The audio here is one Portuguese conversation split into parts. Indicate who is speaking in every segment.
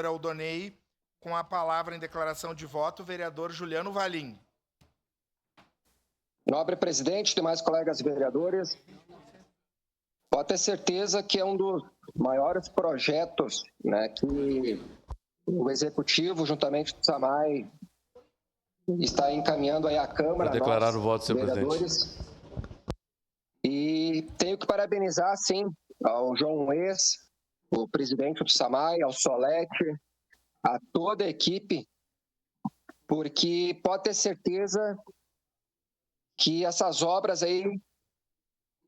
Speaker 1: Aldonei. Com a palavra em declaração de voto, o vereador Juliano Valim.
Speaker 2: Nobre presidente, demais colegas vereadores, pode ter certeza que é um dos maiores projetos, né, que o Executivo, juntamente com o SAMAI, está encaminhando aí à Câmara.
Speaker 3: Para declarar
Speaker 2: nós,
Speaker 3: o voto, senhor
Speaker 2: vereadores.
Speaker 3: presidente.
Speaker 2: E tenho que parabenizar, sim, ao João Ues, o presidente do SAMAI, ao Solete, a toda a equipe, porque pode ter certeza que essas obras aí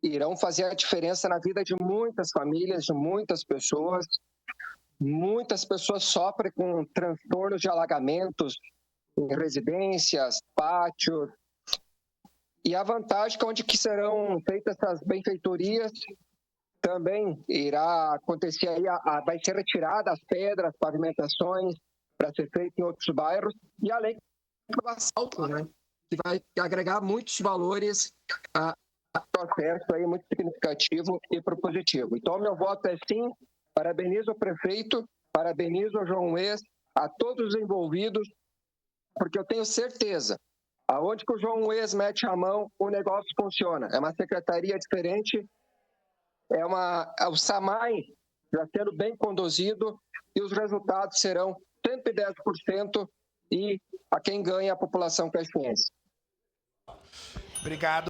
Speaker 2: irão fazer a diferença na vida de muitas famílias, de muitas pessoas. Muitas pessoas sofrem com transtornos de alagamentos em residências, pátios. E a vantagem é que onde que serão feitas essas benfeitorias, também irá acontecer aí, vai ser retirada as pedras, pavimentações, para ser feito em outros bairros, e além do asfalto, né, que vai agregar muitos valores a processo aí muito significativo e propositivo. Então, meu voto é sim, parabenizo o prefeito, parabenizo o João Ues, a todos os envolvidos, porque eu tenho certeza, aonde que o João Ues mete a mão, o negócio funciona. É uma secretaria diferente, o SAMAI já sendo bem conduzido, e os resultados serão 110%, e a quem ganha a população caxiense.
Speaker 1: Obrigado.